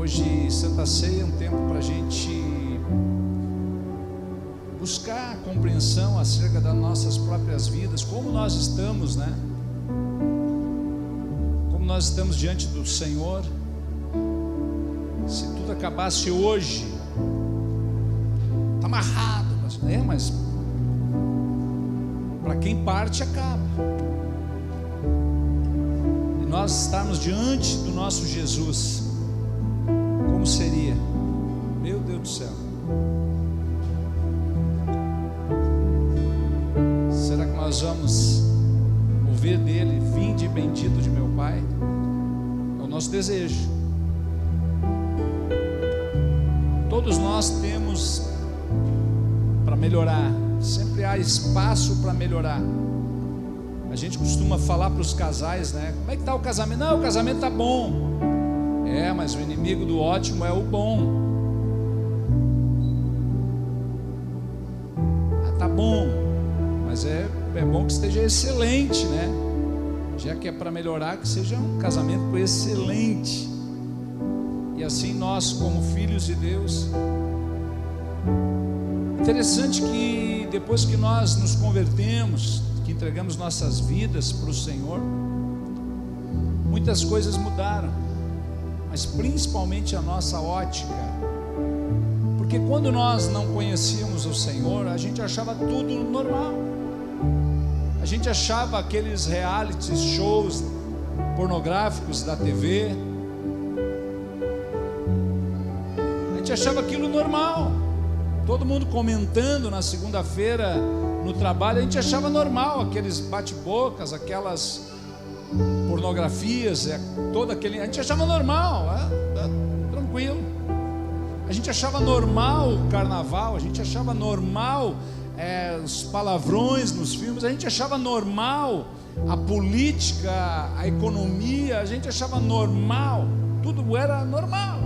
Hoje, Santa Ceia é um tempo para a gente buscar compreensão acerca das nossas próprias vidas, como nós estamos, né? Como nós estamos diante do Senhor. Se tudo acabasse hoje, está amarrado, mas para quem parte acaba. E nós estarmos diante do nosso Jesus, como seria? Meu Deus do céu. Será que nós vamos ouvir dele: vinde bendito de meu Pai? É o nosso desejo. Todos nós temos para melhorar, sempre há espaço para melhorar. A gente costuma falar para os casais, né? Como é que está o casamento? Não, o casamento está bom. Mas o inimigo do ótimo é o bom. Tá bom, mas é bom que esteja excelente, né? Já que é para melhorar, que seja um casamento excelente. E assim nós, como filhos de Deus, interessante que depois que nós nos convertemos, que entregamos nossas vidas para o Senhor, muitas coisas mudaram, mas principalmente a nossa ótica. Porque quando nós não conhecíamos o Senhor, a gente achava tudo normal. A gente achava aqueles reality shows pornográficos da TV, a gente achava aquilo normal. Todo mundo comentando na segunda-feira no trabalho, a gente achava normal aqueles bate-bocas, aquelas pornografias, a gente achava normal, tranquilo. A gente achava normal o carnaval, a gente achava normal os palavrões nos filmes, a gente achava normal a política, a economia, a gente achava normal, tudo era normal.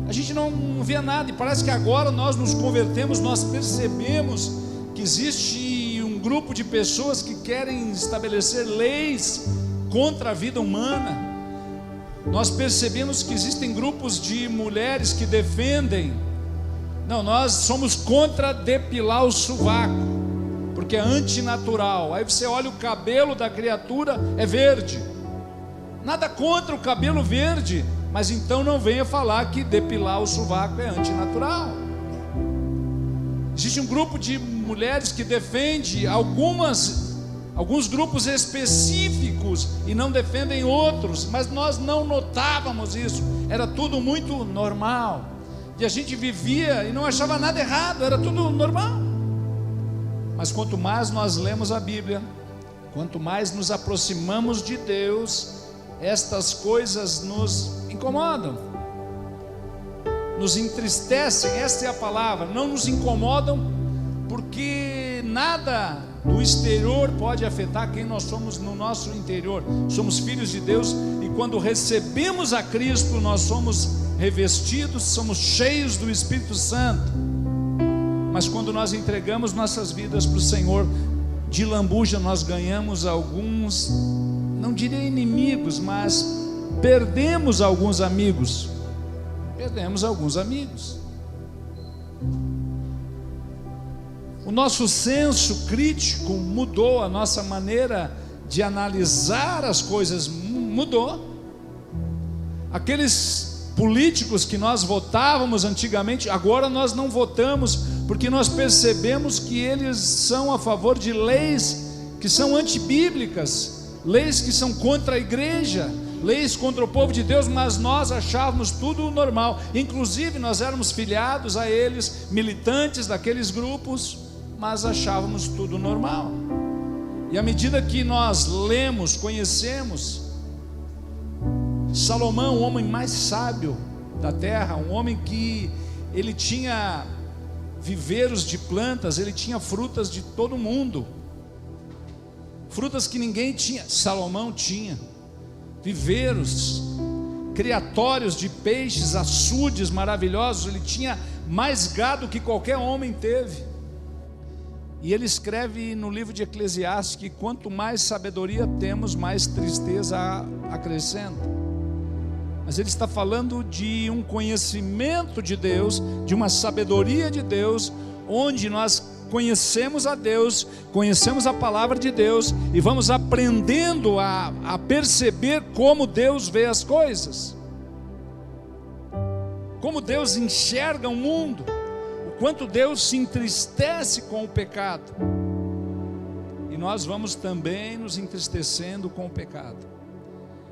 A gente não via nada, e parece que agora nós nos convertemos, nós percebemos que existe um grupo de pessoas que querem estabelecer leis contra a vida humana. Nós percebemos que existem grupos de mulheres que defendem, não, nós somos contra depilar o sovaco, porque é antinatural. Aí você olha o cabelo da criatura, é verde. Nada contra o cabelo verde, mas então não venha falar que depilar o sovaco é antinatural. Existe um grupo de mulheres que defende alguns grupos específicos e não defendem outros, mas nós não notávamos isso, era tudo muito normal, e a gente vivia e não achava nada errado, era tudo normal. Mas quanto mais nós lemos a Bíblia, quanto mais nos aproximamos de Deus, estas coisas nos incomodam, nos entristecem. Esta é a palavra. Não nos incomodam, porque nada do exterior pode afetar quem nós somos no nosso interior. Somos filhos de Deus, e quando recebemos a Cristo, nós somos revestidos, somos cheios do Espírito Santo. Mas quando nós entregamos nossas vidas para o Senhor, de lambuja nós ganhamos alguns, não diria inimigos, mas perdemos alguns amigos. O nosso senso crítico mudou, a nossa maneira de analisar as coisas mudou. Aqueles políticos que nós votávamos antigamente, agora nós não votamos, porque nós percebemos que eles são a favor de leis que são antibíblicas, leis que são contra a igreja, leis contra o povo de Deus, mas nós achávamos tudo normal. Inclusive nós éramos filiados a eles, militantes daqueles grupos, mas achávamos tudo normal. E à medida que nós lemos, conhecemos Salomão, o homem mais sábio da terra, um homem que ele tinha viveiros de plantas, ele tinha frutas de todo mundo, frutas que ninguém tinha, Salomão tinha. Viveiros, criatórios de peixes, açudes maravilhosos, ele tinha mais gado que qualquer homem teve. E ele escreve no livro de Eclesiastes que quanto mais sabedoria temos, mais tristeza acrescenta. mas ele está falando de um conhecimento de Deus, de uma sabedoria de Deus, onde nós conhecemos a Deus, conhecemos a palavra de Deus e vamos aprendendo a perceber como Deus vê as coisas, como Deus enxerga o mundo, o quanto Deus se entristece com o pecado, e nós vamos também nos entristecendo com o pecado,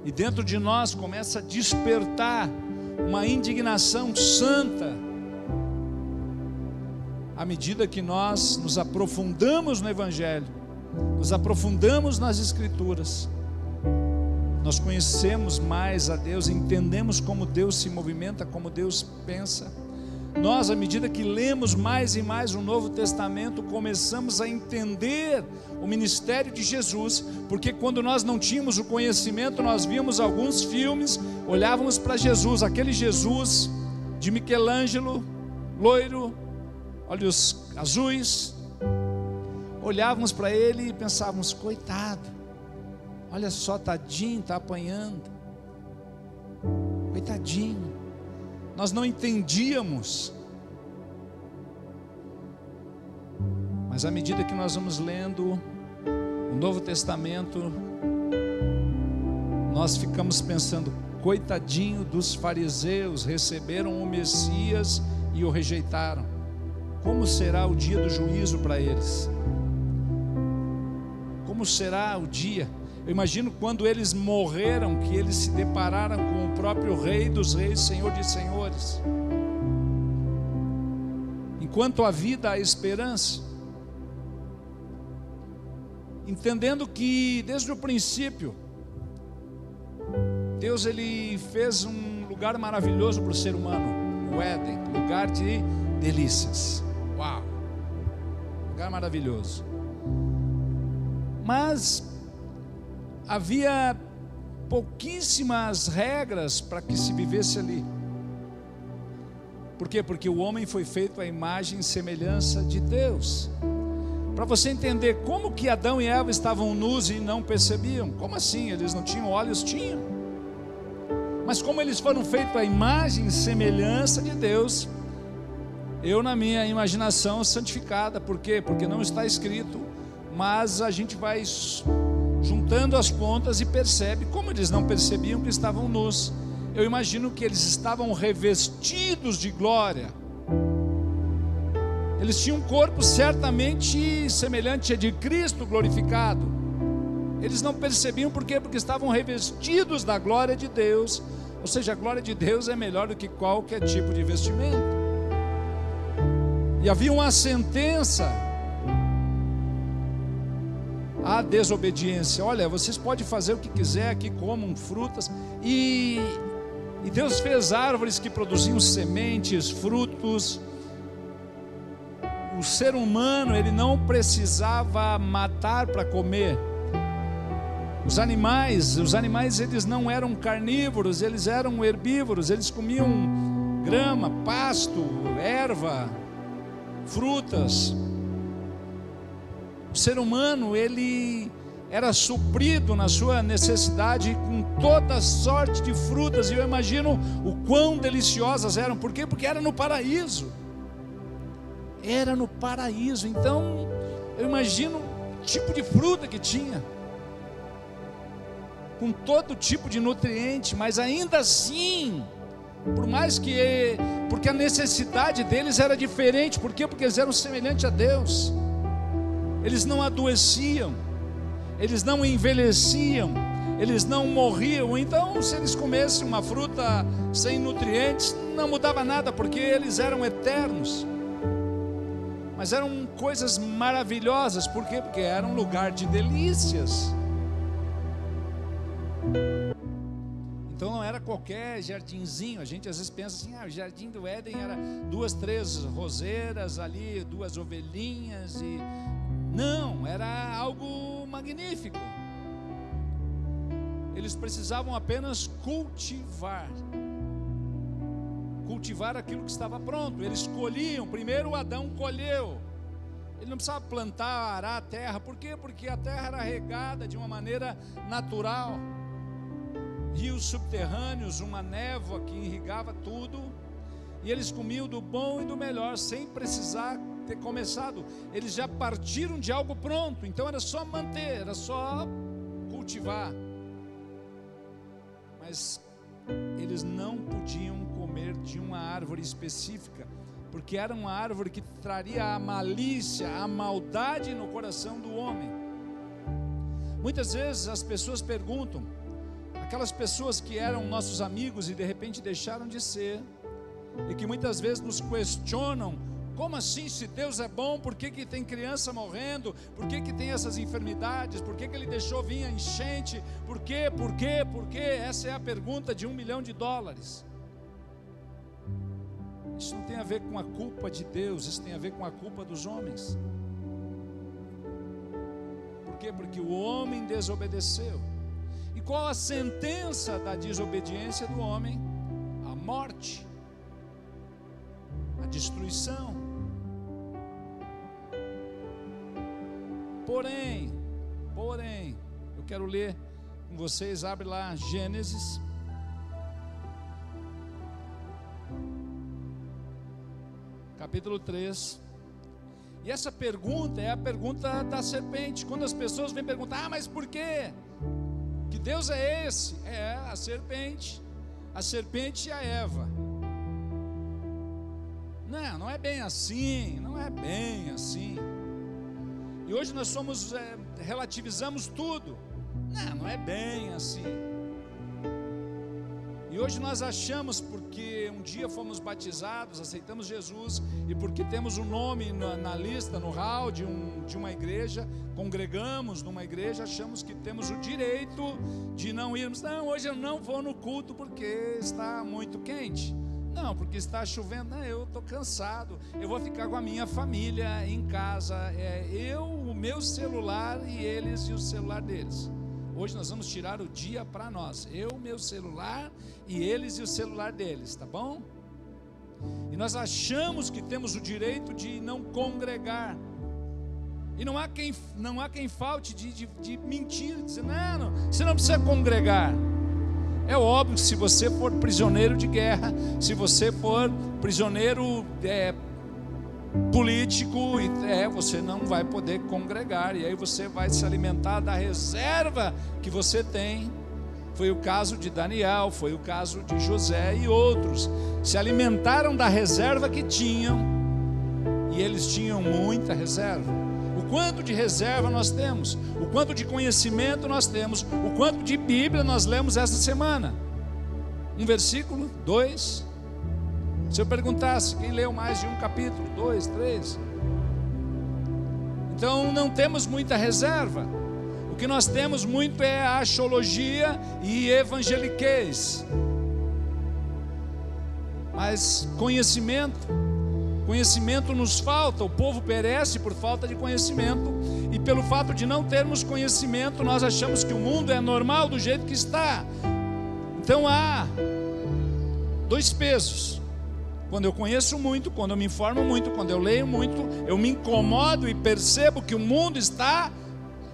e dentro de nós começa a despertar uma indignação santa, à medida que nós nos aprofundamos no Evangelho, nos aprofundamos nas Escrituras, nós conhecemos mais a Deus, entendemos como Deus se movimenta, como Deus pensa. Nós, à medida que lemos mais e mais o Novo Testamento, começamos a entender o ministério de Jesus, porque quando nós não tínhamos o conhecimento, nós víamos alguns filmes, olhávamos para Jesus, aquele Jesus de Michelangelo, loiro, olhos azuis, olhávamos para ele e pensávamos: coitado, olha só, tadinho, está apanhando, coitadinho. Nós não entendíamos, mas à medida que nós vamos lendo o Novo Testamento, nós ficamos pensando: coitadinho dos fariseus, receberam o Messias e o rejeitaram. Como será o dia do juízo para eles? Como será o dia? Eu imagino quando eles morreram, que eles se depararam com o próprio Rei dos Reis, Senhor de Senhores. Enquanto há vida, há esperança. Entendendo que desde o princípio, Deus ele fez um lugar maravilhoso para o ser humano, o Éden, lugar de delícias. Uau! Lugar maravilhoso. Mas havia pouquíssimas regras para que se vivesse ali. Por quê? Porque o homem foi feito à imagem e semelhança de Deus. Para você entender como que Adão e Eva estavam nus e não percebiam. Como assim? Eles não tinham olhos? Tinham. Mas como eles foram feitos à imagem e semelhança de Deus, eu na minha imaginação santificada, por quê? Porque não está escrito, mas a gente vai juntando as pontas e percebe como eles não percebiam que estavam nus. Eu imagino que eles estavam revestidos de glória. Eles tinham um corpo certamente semelhante a de Cristo glorificado. Eles não percebiam por quê? Porque estavam revestidos da glória de Deus. Ou seja, a glória de Deus é melhor do que qualquer tipo de vestimento. E havia uma sentença à desobediência. Olha, vocês podem fazer o que quiser aqui, comam frutas. E Deus fez árvores que produziam sementes, frutos. O ser humano, ele não precisava matar para comer. Os animais eles não eram carnívoros, eles eram herbívoros. Eles comiam grama, pasto, erva, frutas. O ser humano, ele era suprido na sua necessidade com toda sorte de frutas. E eu imagino o quão deliciosas eram. Por quê? Porque era no paraíso. Era no paraíso. Então eu imagino o tipo de fruta que tinha, com todo tipo de nutriente. Mas ainda assim, por mais que, porque a necessidade deles era diferente. Por quê? Porque eles eram semelhantes a Deus. Eles não adoeciam, eles não envelheciam, eles não morriam. Então, se eles comessem uma fruta sem nutrientes, não mudava nada, porque eles eram eternos. Mas eram coisas maravilhosas. Por quê? Porque era um lugar de delícias. Então não era qualquer jardinzinho. A gente às vezes pensa assim: o jardim do Éden era 2, 3 roseiras ali, 2 ovelhinhas e... Não, era algo magnífico. Eles precisavam apenas cultivar aquilo que estava pronto. Eles colhiam. Primeiro Adão colheu. Ele não precisava plantar, arar a terra. Por quê? Porque a terra era regada de uma maneira natural. rios subterrâneos, uma névoa que irrigava tudo, e eles comiam do bom e do melhor, sem precisar ter começado. Eles já partiram de algo pronto, então era só manter, era só cultivar. Mas eles não podiam comer de uma árvore específica, porque era uma árvore que traria a malícia, a maldade no coração do homem. Muitas vezes as pessoas perguntam, aquelas pessoas que eram nossos amigos e de repente deixaram de ser, e que muitas vezes nos questionam: como assim, se Deus é bom, por que tem criança morrendo? Por que tem essas enfermidades? Por que Ele deixou vir a enchente? Por quê? Essa é a pergunta de $1 milhão. Isso não tem a ver com a culpa de Deus, isso tem a ver com a culpa dos homens. Por quê? Porque o homem desobedeceu. E qual a sentença da desobediência do homem? A morte, a destruição. Porém, eu quero ler com vocês, abre lá Gênesis, capítulo 3, e essa pergunta é a pergunta da serpente. Quando as pessoas vêm perguntar: mas por quê? Que Deus é esse? É a serpente e a Eva. Não é bem assim, não é bem assim. E hoje nós relativizamos tudo. Não é bem assim. E hoje nós achamos, porque um dia fomos batizados, aceitamos Jesus, e porque temos um nome na lista, no hall de uma igreja, congregamos numa igreja, achamos que temos o direito de não irmos. Não, hoje eu não vou no culto porque está muito quente. Não, porque está chovendo. Não, eu estou cansado, eu vou ficar com a minha família em casa, o meu celular e eles e o celular deles. Hoje nós vamos tirar o dia para nós, eu, meu celular e eles e o celular deles, tá bom? E nós achamos que temos o direito de não congregar. E não há quem falte de mentir, dizer: não, você não precisa congregar. É óbvio que se você for prisioneiro de guerra, se você for prisioneiro político, você não vai poder congregar, e aí você vai se alimentar da reserva que você tem. Foi o caso de Daniel, foi o caso de José e outros, se alimentaram da reserva que tinham, e eles tinham muita reserva. O quanto de reserva nós temos, o quanto de conhecimento nós temos, o quanto de Bíblia nós lemos esta semana. Um versículo, 2. Se eu perguntasse quem leu mais de um capítulo, 2, 3. Então não temos muita reserva. O que nós temos muito é axiologia e evangeliquez. Mas conhecimento nos falta. O povo perece por falta de conhecimento, e pelo fato de não termos conhecimento, nós achamos que o mundo é normal do jeito que está. Então há dois pesos. Quando eu conheço muito, quando eu me informo muito, quando eu leio muito, eu me incomodo e percebo que o mundo está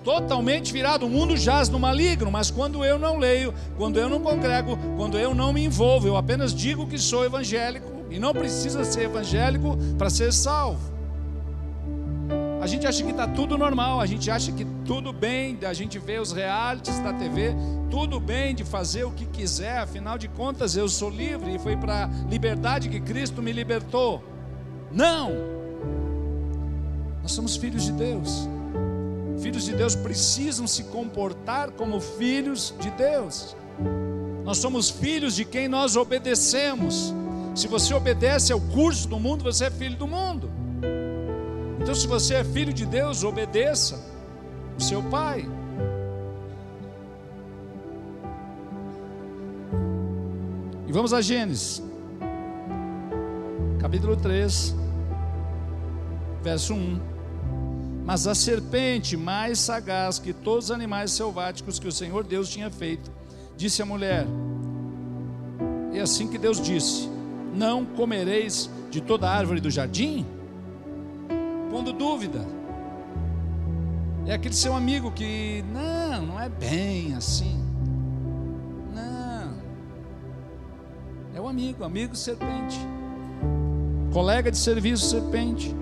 totalmente virado. O mundo jaz no maligno. Mas quando eu não leio, quando eu não congrego, quando eu não me envolvo, eu apenas digo que sou evangélico, e não precisa ser evangélico para ser salvo. A gente acha que está tudo normal, a gente acha que tudo bem, a gente vê os realities da TV, tudo bem de fazer o que quiser, afinal de contas eu sou livre, e foi para a liberdade que Cristo me libertou. Não! Nós somos filhos de Deus. Filhos de Deus precisam se comportar como filhos de Deus. Nós somos filhos de quem nós obedecemos. Se você obedece ao curso do mundo, você é filho do mundo. Então, se você é filho de Deus, obedeça o seu pai. E vamos a Gênesis, capítulo 3, verso 1. Mas a serpente, mais sagaz que todos os animais selváticos que o Senhor Deus tinha feito, disse à mulher: é assim que Deus disse: não comereis de toda a árvore do jardim? Pondo dúvida. É aquele seu amigo que não é bem assim. É o amigo serpente, colega de serviço serpente.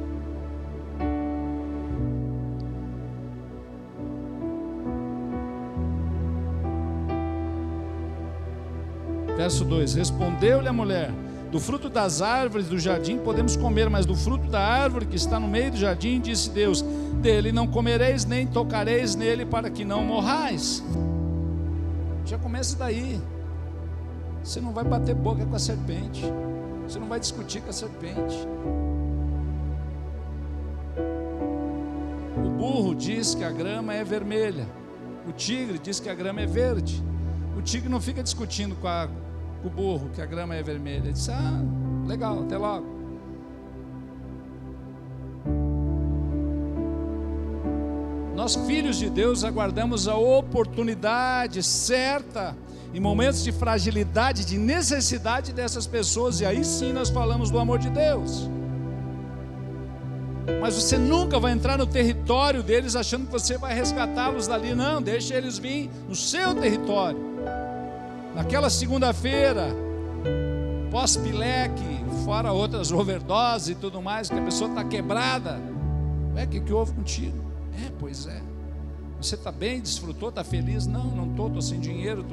Verso 2: respondeu-lhe a mulher: do fruto das árvores do jardim podemos comer, mas do fruto da árvore que está no meio do jardim, disse Deus, dele não comereis, nem tocareis nele, para que não morrais. Já começa daí. Você não vai bater boca com a serpente, você não vai discutir com a serpente. O burro diz que a grama é vermelha, o tigre diz que a grama é verde. O tigre não fica discutindo com o burro que a grama é vermelha. Ele diz: legal, até logo. Nós, filhos de Deus, aguardamos a oportunidade certa, em momentos de fragilidade, de necessidade dessas pessoas, e aí sim nós falamos do amor de Deus. Mas você nunca vai entrar no território deles achando que você vai resgatá-los dali. Não, deixa eles vir no seu território. Naquela segunda-feira, pós-pileque, fora outras overdoses e tudo mais, que a pessoa está quebrada. O que houve contigo? Pois é. Você está bem, desfrutou, está feliz? Não estou sem dinheiro,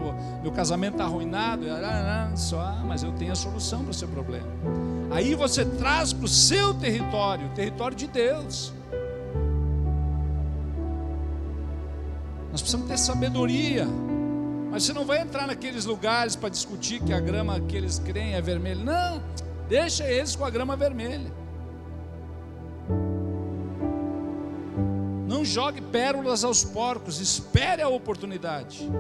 meu casamento está arruinado. Mas eu tenho a solução para o seu problema. Aí você traz para o seu território, o território de Deus. Nós precisamos ter sabedoria. Mas você não vai entrar naqueles lugares para discutir que a grama que eles creem é vermelha. Não, deixa eles com a grama vermelha. Não jogue pérolas aos porcos, espere a oportunidade.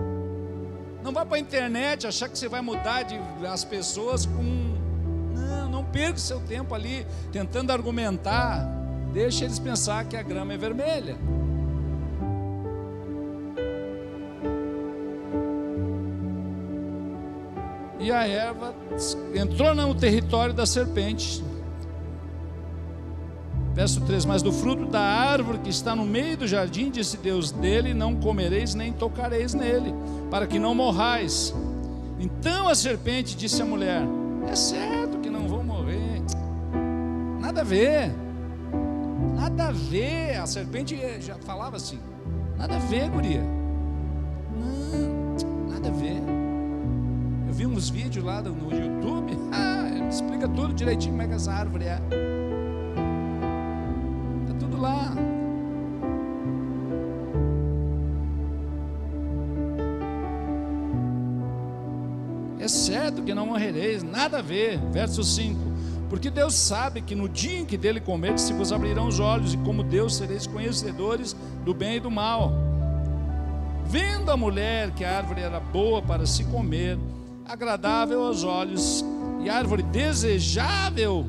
Não vá para a internet achar que você vai mudar as pessoas com... Não perca seu tempo ali tentando argumentar. Deixa eles pensar que a grama é vermelha. E a erva entrou no território da serpente. Verso 3: mas do fruto da árvore que está no meio do jardim, disse Deus, dele não comereis nem tocareis nele, para que não morrais. Então a serpente disse à mulher: é certo que não vou morrer. Nada a ver. Nada a ver. A serpente já falava assim: nada a ver, guria. Não, nada a ver. Eu vi uns vídeos lá no YouTube, explica tudo direitinho como é que essa árvore é. Está tudo lá. É certo que não morrereis, nada a ver. Verso 5: porque Deus sabe que no dia em que dele comerdes, se vos abrirão os olhos, e como Deus sereis conhecedores do bem e do mal. Vendo a mulher que a árvore era boa para se comer, agradável aos olhos, e árvore desejável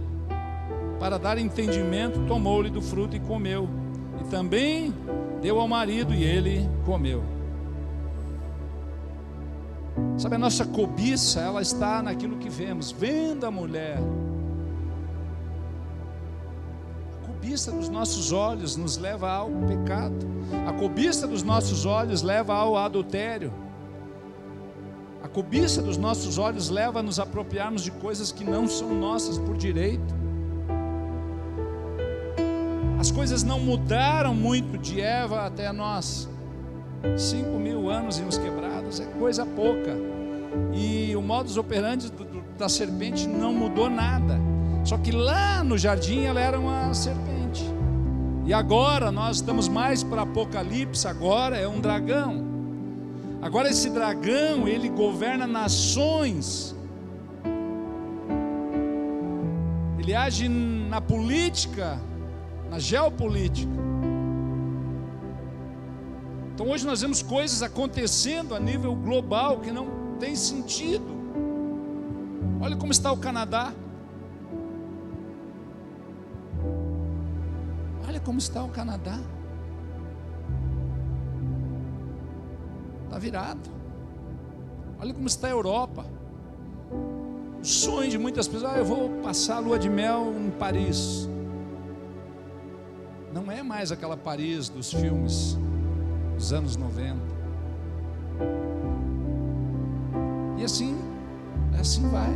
para dar entendimento, tomou-lhe do fruto e comeu, e também deu ao marido, e ele comeu. Sabe, a nossa cobiça, ela está naquilo que vemos. Vendo a mulher, a cobiça dos nossos olhos nos leva ao pecado, a cobiça dos nossos olhos leva ao adultério. A cobiça dos nossos olhos leva a nos apropriarmos de coisas que não são nossas por direito. As coisas não mudaram muito de Eva até nós. 5.000 anos em os quebrados é coisa pouca. E o modus operandi da serpente não mudou nada. Só que lá no jardim ela era uma serpente. E agora nós estamos mais para Apocalipse, agora é um dragão. Agora esse dragão, ele governa nações. Ele age na política, na geopolítica. Então hoje nós vemos coisas acontecendo a nível global que não tem sentido. Olha como está o Canadá. Olha como está o Canadá. Está virado. Olha como está a Europa. O sonho de muitas pessoas: eu vou passar a lua de mel em Paris. Não é mais aquela Paris dos filmes dos anos 90. E assim vai.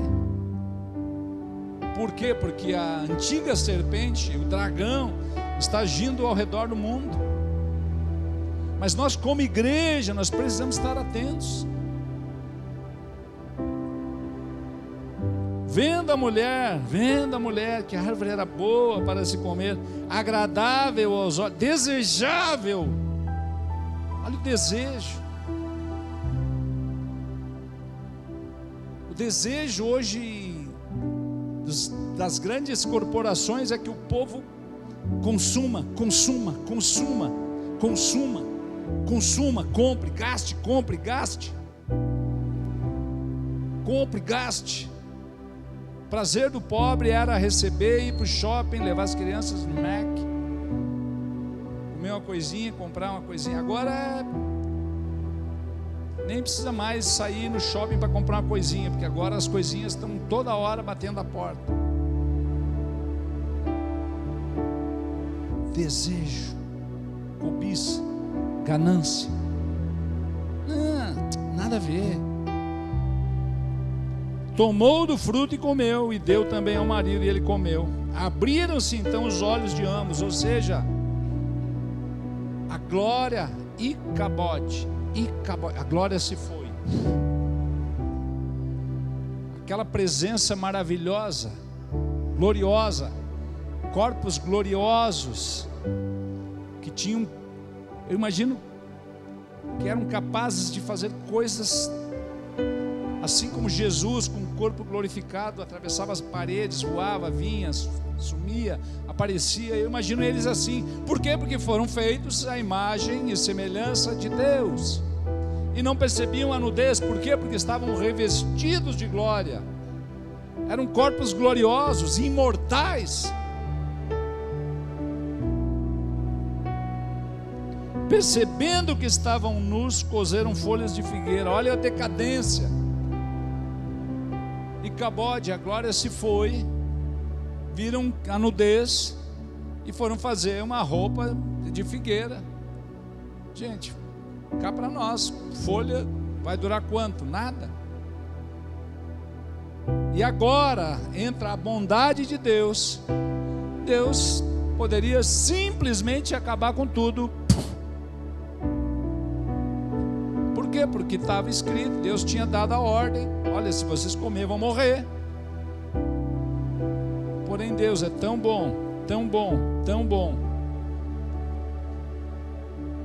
Por quê? Porque a antiga serpente, o dragão, está agindo ao redor do mundo. Mas nós, como igreja, nós precisamos estar atentos. Vendo a mulher que a árvore era boa para se comer, agradável aos olhos, desejável. Olha o desejo. O desejo hoje das grandes corporações é que o povo consuma, compre, gaste. O prazer do pobre era receber, ir para o shopping, levar as crianças no Mac, comer uma coisinha, comprar uma coisinha. Agora nem precisa mais sair no shopping para comprar uma coisinha, porque agora as coisinhas estão toda hora batendo a porta. Desejo, cobiça, ganância, nada a ver. Tomou do fruto e comeu, e deu também ao marido, e ele comeu. Abriram-se então os olhos de ambos, ou seja, a glória Icabode, a glória se foi. Aquela presença maravilhosa, gloriosa, corpos gloriosos, que tinham, eu imagino, que eram capazes de fazer coisas, assim como Jesus, com o corpo glorificado, atravessava as paredes, voava, vinha, sumia, aparecia. Eu imagino eles assim. Por quê? Porque foram feitos à imagem e semelhança de Deus, e não percebiam a nudez. Por quê? Porque estavam revestidos de glória. Eram corpos gloriosos, imortais. Percebendo que estavam nus, coseram folhas de figueira. Olha a decadência. Icabode, a glória se foi, viram a nudez e foram fazer uma roupa de figueira. Gente, cá para nós, folha vai durar quanto? Nada. E agora entra a bondade de Deus. Deus poderia simplesmente acabar com tudo. Por quê? Porque estava escrito, Deus tinha dado a ordem: olha, se vocês comerem vão morrer. Porém Deus é tão bom, tão bom, tão bom.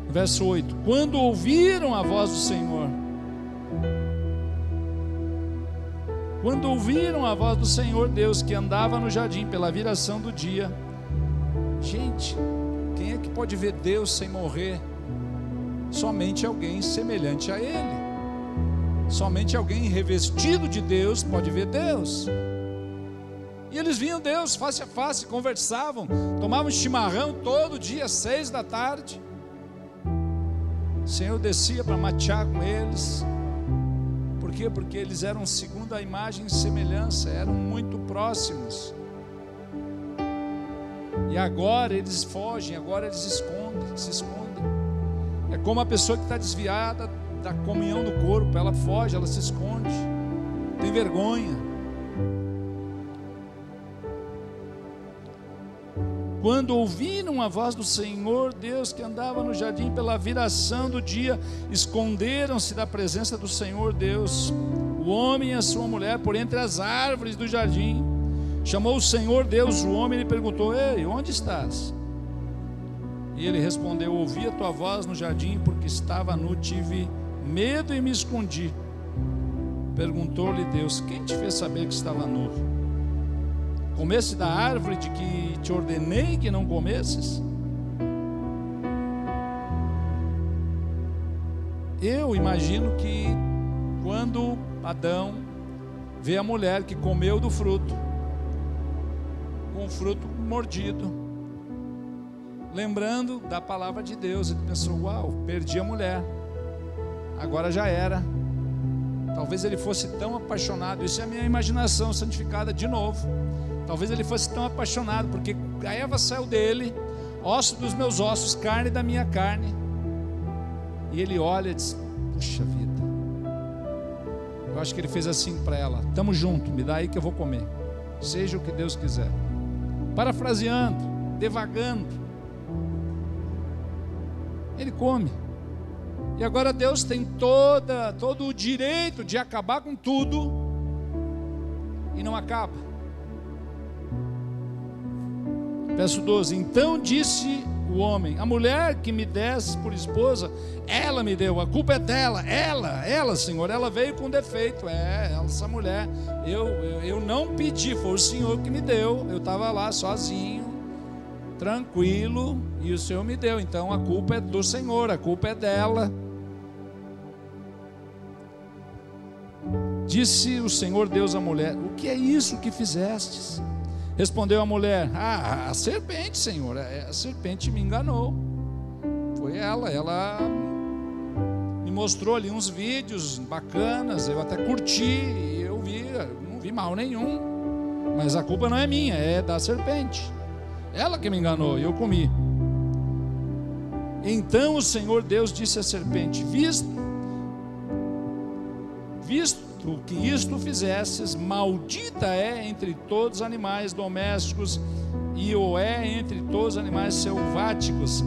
Verso 8: quando ouviram a voz do Senhor, Deus, que andava no jardim pela viração do dia. Gente, quem é que pode ver Deus sem morrer? Somente alguém semelhante a Ele. Somente alguém revestido de Deus pode ver Deus. E eles viam Deus face a face, conversavam, tomavam chimarrão todo dia, 6 da tarde. O Senhor descia para matear com eles. Por quê? Porque eles eram segundo a imagem e semelhança, eram muito próximos. E agora eles fogem, agora eles se escondem. É como a pessoa que está desviada da comunhão do corpo, ela foge, ela se esconde, tem vergonha. Quando ouviram a voz do Senhor Deus, que andava no jardim pela viração do dia, esconderam-se da presença do Senhor Deus, o homem e a sua mulher, por entre as árvores do jardim. Chamou o Senhor Deus o homem e lhe perguntou: ei, onde estás? E ele respondeu: ouvi a tua voz no jardim, porque estava nu, tive medo e me escondi. Perguntou-lhe Deus: quem te fez saber que estava nu? Comesse da árvore de que te ordenei que não comesses? Eu imagino que quando Adão vê a mulher que comeu do fruto, com o fruto mordido, lembrando da palavra de Deus, ele pensou: uau, perdi a mulher, agora já era. Talvez ele fosse tão apaixonado, isso é a minha imaginação santificada de novo. Talvez ele fosse tão apaixonado, porque a Eva saiu dele, osso dos meus ossos, carne da minha carne. E ele olha e diz: puxa vida. Eu acho que ele fez assim para ela: tamo junto, me dá aí que eu vou comer. seja o que Deus quiser. Parafraseando, devagando, ele come. E agora Deus tem todo o direito de acabar com tudo, e não acaba. Verso 12: então disse o homem: a mulher que me deste por esposa, ela me deu, a culpa é dela, ela, Senhor, ela veio com defeito, essa mulher, eu não pedi, foi o Senhor que me deu, eu estava lá sozinho, tranquilo, e o Senhor me deu, então a culpa é do Senhor, a culpa é dela. Disse o Senhor Deus à mulher: o que é isso que fizestes? Respondeu a mulher: a serpente, Senhor, a serpente me enganou. Foi ela me mostrou ali uns vídeos bacanas, eu até curti, e eu não vi mal nenhum, mas a culpa não é minha, é da serpente, ela que me enganou e eu comi. Então o Senhor Deus disse à serpente: visto que isto fizesses, maldita é entre todos os animais domésticos, e o é entre todos os animais selváticos.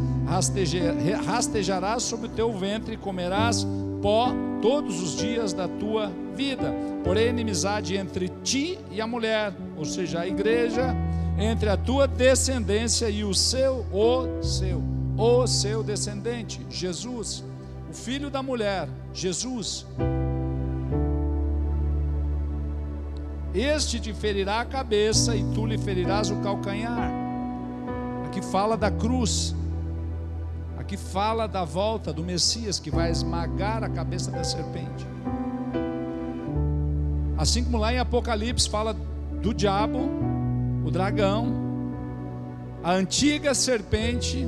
Rastejarás sobre o teu ventre e comerás pó todos os dias da tua vida. Porém, inimizade entre ti e a mulher, ou seja, a igreja, entre a tua descendência e o seu descendente, Jesus, o filho da mulher, Jesus. Este te ferirá a cabeça e tu lhe ferirás o calcanhar. Aqui fala da cruz, aqui fala da volta do Messias, que vai esmagar a cabeça da serpente. Assim como lá em Apocalipse fala do diabo, o dragão, a antiga serpente.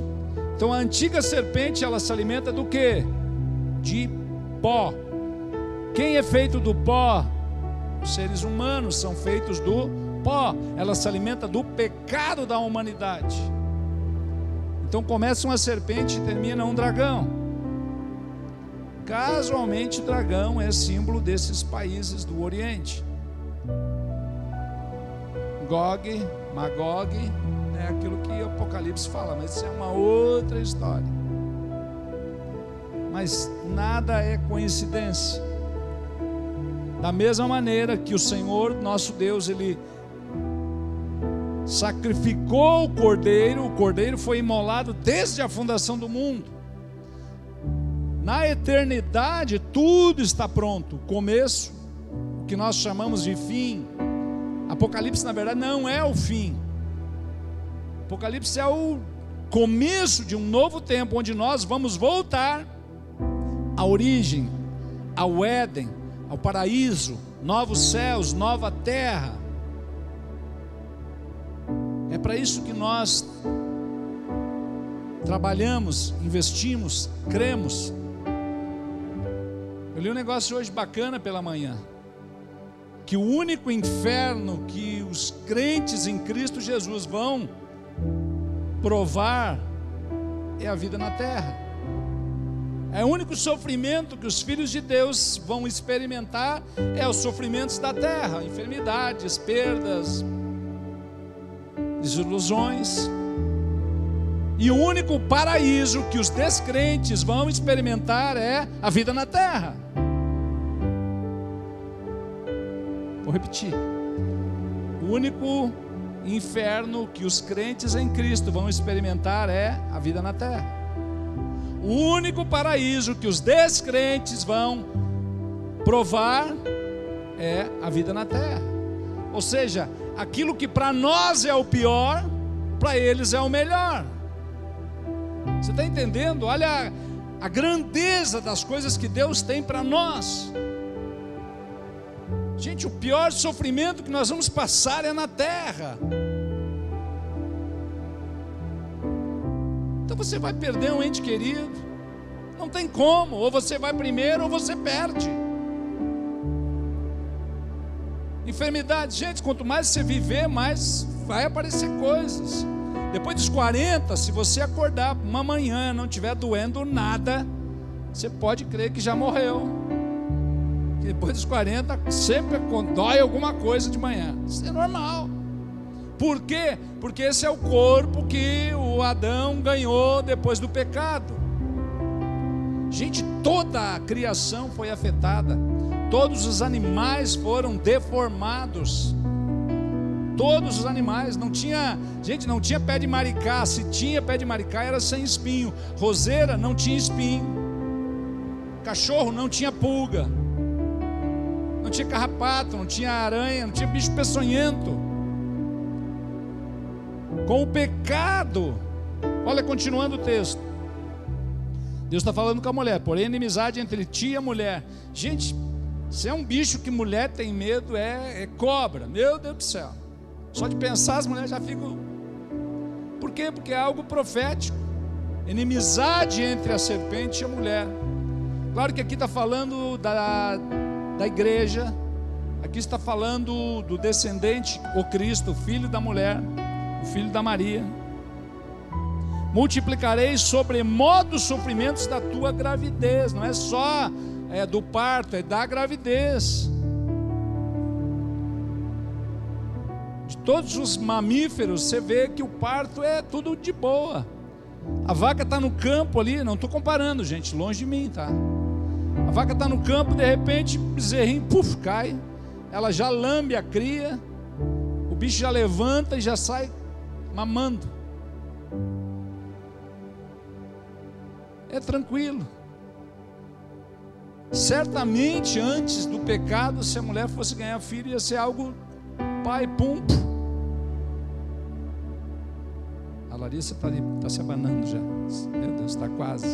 Então a antiga serpente, ela se alimenta do quê? De pó. Quem é feito do pó? Os seres humanos são feitos do pó. Ela se alimenta do pecado da humanidade. Então começa uma serpente e termina um dragão. Casualmente, o dragão é símbolo desses países do Oriente. Gog, Magog, é aquilo que o Apocalipse fala, mas isso é uma outra história. Mas nada é coincidência. Da mesma maneira que o Senhor, nosso Deus, Ele sacrificou o cordeiro foi imolado desde a fundação do mundo. Na eternidade, tudo está pronto. O começo, o que nós chamamos de fim. Apocalipse, na verdade, não é o fim. Apocalipse é o começo de um novo tempo, onde nós vamos voltar à origem, ao Éden, ao paraíso, novos céus, nova terra. É para isso que nós trabalhamos, investimos, cremos. Eu li um negócio hoje bacana pela manhã, que o único inferno que os crentes em Cristo Jesus vão provar é a vida na terra. É o único sofrimento que os filhos de Deus vão experimentar, é os sofrimentos da terra, enfermidades, perdas, desilusões. E o único paraíso que os descrentes vão experimentar é a vida na terra. Vou repetir: o único inferno que os crentes em Cristo vão experimentar é a vida na terra. O único paraíso que os descrentes vão provar é a vida na terra. Ou seja, aquilo que para nós é o pior, para eles é o melhor. Você está entendendo? Olha a grandeza das coisas que Deus tem para nós. Gente, o pior sofrimento que nós vamos passar é na terra. Então você vai perder um ente querido, não tem como, ou você vai primeiro ou você perde. Enfermidade, gente, quanto mais você viver, mais vai aparecer coisas. Depois dos 40, se você acordar uma manhã, não estiver doendo nada, você pode crer que já morreu. Depois dos 40, sempre dói alguma coisa de manhã. Isso é normal. Por quê? Porque esse é o corpo que o Adão ganhou depois do pecado. Gente, toda a criação foi afetada. Todos os animais foram deformados. Todos os animais, não tinha pé de maricá. Se tinha pé de maricá era sem espinho. Roseira não tinha espinho. Cachorro não tinha pulga. Não tinha carrapato, não tinha aranha, não tinha bicho peçonhento. Com o pecado, olha, continuando o texto, Deus está falando com a mulher: porém, inimizade entre ti e a mulher. Gente, se é um bicho que mulher tem medo, é cobra. Meu Deus do céu. Só de pensar as mulheres já ficam. Por quê? Porque é algo profético. Inimizade entre a serpente e a mulher. Claro que aqui está falando da igreja. Aqui está falando do descendente, o Cristo, o filho da mulher, o filho da Maria. Multiplicarei sobremodo os sofrimentos da tua gravidez. Não é só do parto, é da gravidez. De todos os mamíferos, você vê que o parto é tudo de boa. A vaca está no campo ali, não estou comparando, gente, longe de mim, tá? A vaca está no campo, de repente, o bezerrinho, puf, cai. Ela já lambe a cria, o bicho já levanta e já sai mamando. É tranquilo. Certamente antes do pecado, se a mulher fosse ganhar filho, ia ser algo pai, pum. A Larissa está se abanando já. Meu Deus, está quase.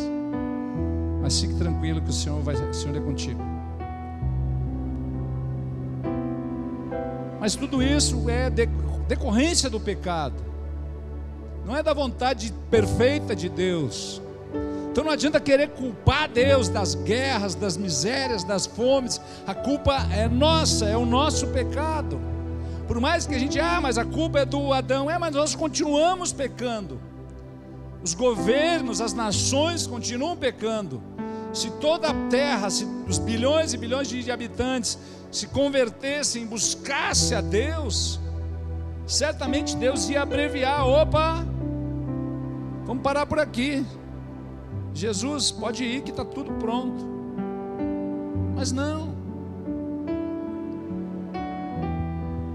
Mas fique tranquilo que o Senhor é contigo. Mas tudo isso é decorrência do pecado. Não é da vontade perfeita de Deus. Então não adianta querer culpar Deus das guerras, das misérias, das fomes. A culpa é nossa, é o nosso pecado. Por mais que a gente, mas a culpa é do Adão. Mas nós continuamos pecando. Os governos, as nações continuam pecando. Se toda a terra, se os bilhões e bilhões de habitantes se convertessem, buscassem a Deus, certamente Deus ia abreviar. Opa, vamos parar por aqui. Jesus, pode ir que está tudo pronto. Mas não.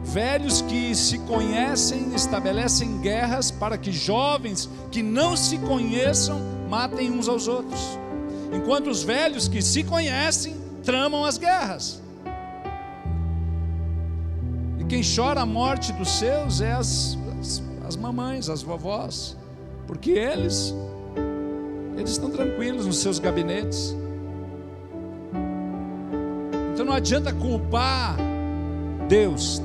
Velhos que se conhecem estabelecem guerras para que jovens que não se conheçam matem uns aos outros, enquanto os velhos que se conhecem tramam as guerras. E quem chora a morte dos seus é as mamães, as vovós, porque eles estão tranquilos nos seus gabinetes. Então não adianta culpar Deus.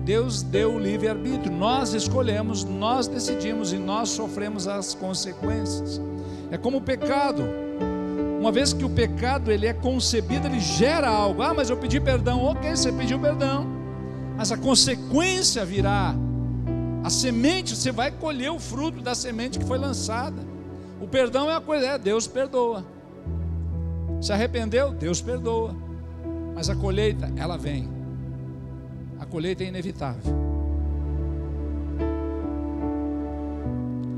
Deus deu o livre-arbítrio, nós escolhemos, nós decidimos e nós sofremos as consequências. É como o pecado. Uma vez que o pecado ele é concebido, ele gera algo. Mas eu pedi perdão. Ok, você pediu perdão, mas a consequência virá. A semente, você vai colher o fruto da semente que foi lançada. O perdão é uma coisa, Deus perdoa. Se arrependeu, Deus perdoa. Mas a colheita, ela vem. A colheita é inevitável.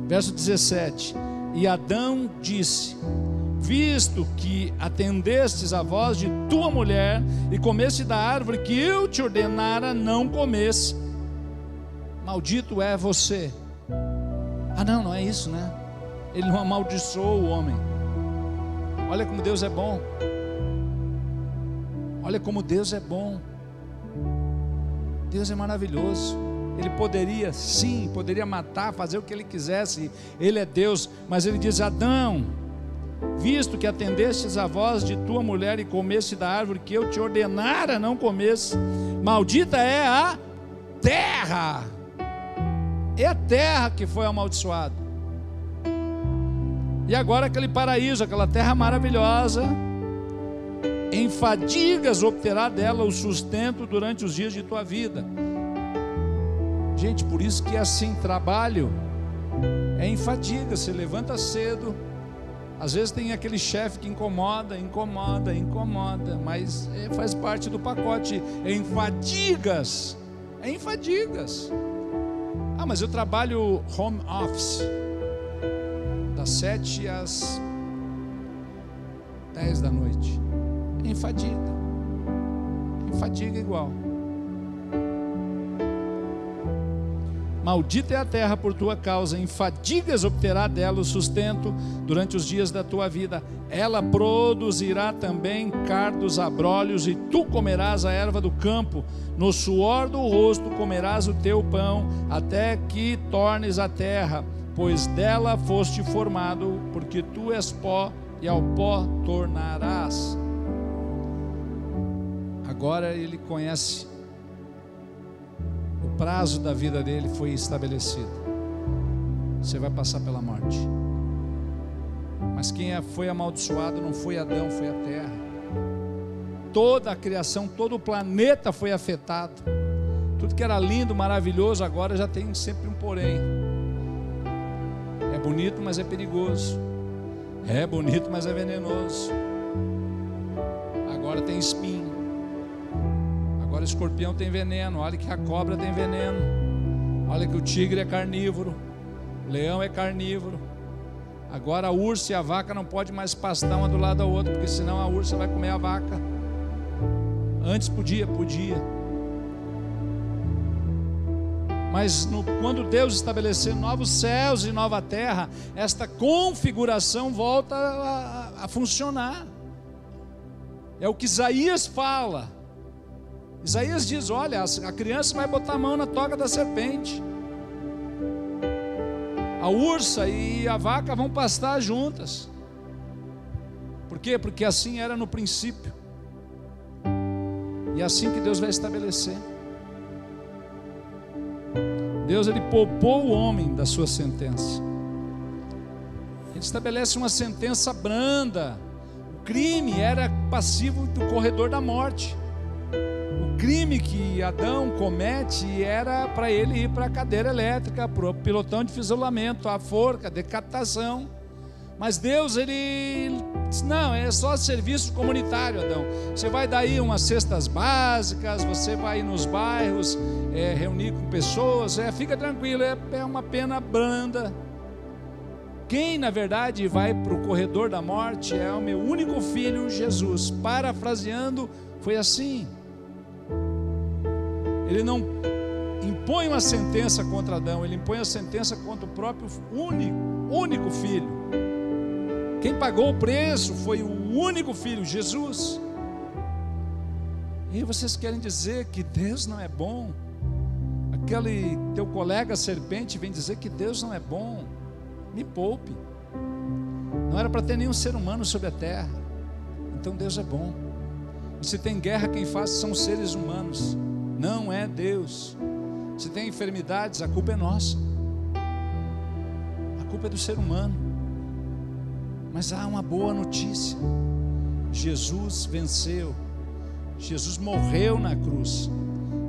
Verso 17. E Adão disse: visto que atendestes a voz de tua mulher e comeste da árvore que eu te ordenara não comesse, maldito é você. Não é isso, né? Ele não amaldiçoou o homem. Olha como Deus é bom. Olha como Deus é bom. Deus é maravilhoso. Ele poderia, sim, poderia matar, fazer o que ele quisesse. Ele é Deus, mas ele diz: Adão, visto que atendestes a voz de tua mulher e comeste da árvore que eu te ordenara não comesse, maldita é a terra. É a terra que foi amaldiçoada. E agora aquele paraíso, aquela terra maravilhosa, em fadigas obterá dela o sustento durante os dias de tua vida. Gente, por isso que é assim, trabalho é em fadiga. Você levanta cedo, às vezes tem aquele chefe que incomoda, mas faz parte do pacote. Em fadigas É em fadigas. Ah, mas eu trabalho home office, das 7 às 10 da noite. É em fadiga. Em fadiga igual. Maldita é a terra por tua causa, em fadigas obterá dela o sustento durante os dias da tua vida. Ela produzirá também cardos, abrolhos, e tu comerás a erva do campo. No suor do rosto comerás o teu pão, até que tornes a terra, pois dela foste formado, porque tu és pó, e ao pó tornarás. Agora ele conhece. O prazo da vida dele foi estabelecido. Você vai passar pela morte. Mas quem foi amaldiçoado não foi Adão, foi a terra. Toda a criação, todo o planeta foi afetado. Tudo que era lindo, maravilhoso, agora já tem sempre um porém. É bonito, mas é perigoso. É bonito, mas é venenoso. Agora tem espinho. Agora o escorpião tem veneno. Olha que a cobra tem veneno. Olha que o tigre é carnívoro. O leão é carnívoro. Agora a ursa e a vaca não podem mais pastar uma do lado da outra, porque senão a ursa vai comer a vaca. Antes podia. Mas quando Deus estabelecer novos céus e nova terra, esta configuração volta a funcionar. É o que Isaías fala. Isaías diz: olha, a criança vai botar a mão na toca da serpente. A ursa e a vaca vão pastar juntas. Por quê? Porque assim era no princípio. E é assim que Deus vai estabelecer. Deus, ele poupou o homem da sua sentença. Ele estabelece uma sentença branda. O crime era passivo do corredor da morte. O crime que Adão comete era para ele ir para a cadeira elétrica, para o pilotão de fuzilamento, a forca, a decapitação. Mas Deus, ele disse: não, é só serviço comunitário, Adão. Você vai dar aí umas cestas básicas, você vai ir nos bairros, reunir com pessoas, fica tranquilo, é uma pena branda. Quem na verdade vai para o corredor da morte é o meu único filho, Jesus. Parafraseando, foi assim. Ele não impõe uma sentença contra Adão, ele impõe a sentença contra o próprio único filho. Quem pagou o preço foi o único filho, Jesus. E vocês querem dizer que Deus não é bom? Aquele teu colega serpente vem dizer que Deus não é bom. Me poupe. Não era para ter nenhum ser humano sobre a terra. Então Deus é bom. E se tem guerra, quem faz são os seres humanos, não é Deus. Se tem enfermidades, a culpa é nossa. A culpa é do ser humano. Mas há uma boa notícia: Jesus venceu. Jesus morreu na cruz.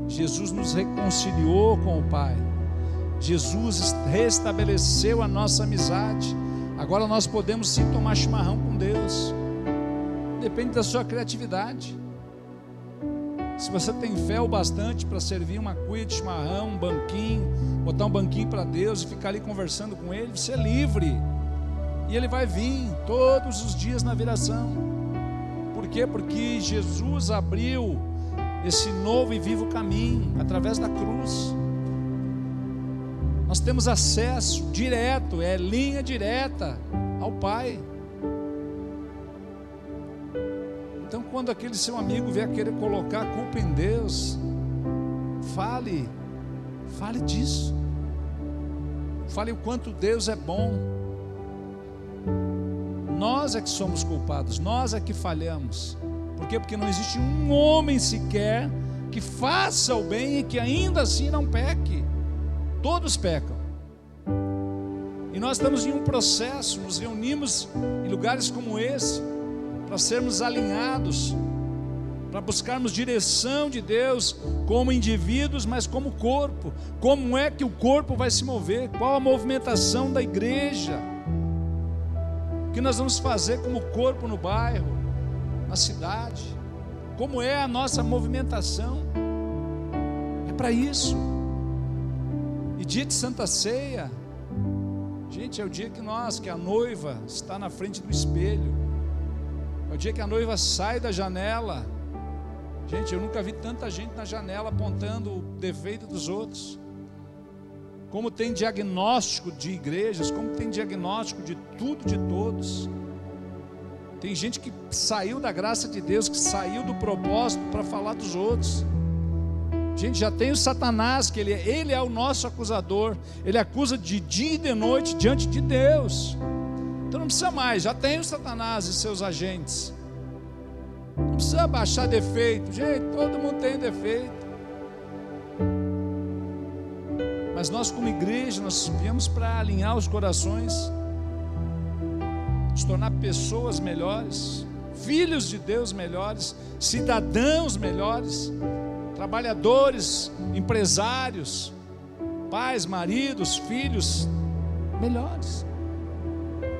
Jesus nos reconciliou com o Pai. Jesus restabeleceu a nossa amizade. Agora nós podemos sim tomar chimarrão com Deus. Depende da sua criatividade. Se você tem fé o bastante para servir uma cuia de chimarrão, um banquinho, botar um banquinho para Deus e ficar ali conversando com Ele, você é livre. E Ele vai vir todos os dias na viração. Por quê? Porque Jesus abriu esse novo e vivo caminho através da cruz. Nós temos acesso direto, é linha direta ao Pai. Então, quando aquele seu amigo vier querer colocar a culpa em Deus, fale disso. Fale o quanto Deus é bom. Nós é que somos culpados, nós é que falhamos. Por quê? Porque não existe um homem sequer que faça o bem e que ainda assim não peque. Todos pecam. E nós estamos em um processo, nos reunimos em lugares como esse, para sermos alinhados, para buscarmos direção de Deus, como indivíduos, mas como corpo. Como é que o corpo vai se mover? Qual a movimentação da igreja? O que nós vamos fazer como corpo no bairro, na cidade? Como é a nossa movimentação? É para isso. E dia de Santa Ceia, gente, é o dia que a noiva está na frente do espelho. É o dia que a noiva sai da janela. Gente, eu nunca vi tanta gente na janela apontando o defeito dos outros. Como tem diagnóstico de igrejas, como tem diagnóstico de tudo, de todos. Tem gente que saiu da graça de Deus, que saiu do propósito para falar dos outros. Gente, já tem o Satanás, que ele é o nosso acusador. Ele acusa de dia e de noite diante de Deus. Então não precisa mais, já tem o Satanás e seus agentes. Não precisa baixar defeito. Gente, todo mundo tem defeito. Mas nós como igreja, nós viemos para alinhar os corações, nos tornar pessoas melhores, filhos de Deus melhores, cidadãos melhores, trabalhadores, empresários, pais, maridos, filhos melhores.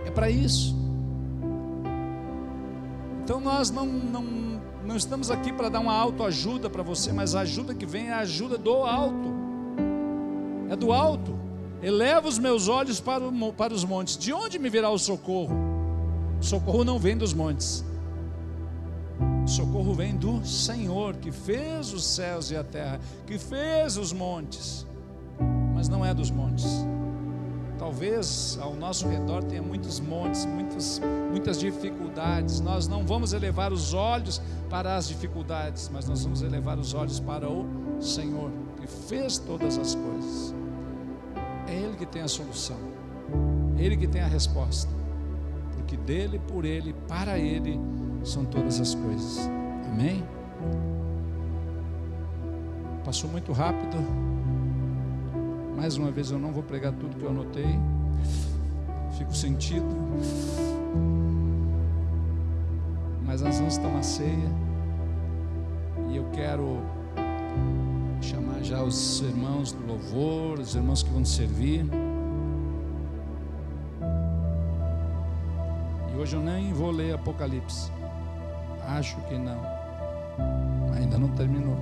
É para isso. Então nós não estamos aqui para dar uma autoajuda para você, mas a ajuda que vem é a ajuda do alto. É do alto. Eleva os meus olhos para os montes. De onde me virá o socorro? O socorro não vem dos montes. O socorro vem do Senhor, que fez os céus e a terra, que fez os montes, mas não é dos montes. Talvez ao nosso redor tenha muitos montes, muitas dificuldades. Nós não vamos elevar os olhos para as dificuldades, mas nós vamos elevar os olhos para o Senhor, que fez todas as coisas. É Ele que tem a solução, Ele que tem a resposta, porque dele, por Ele, para Ele são todas as coisas. Amém? Passou muito rápido. Mais uma vez eu não vou pregar tudo que eu anotei. Fico sentido. Mas nós vamos tomar ceia. E eu quero chamar já os irmãos do louvor, os irmãos que vão servir. E hoje eu nem vou ler Apocalipse. Acho que não. Ainda não terminou.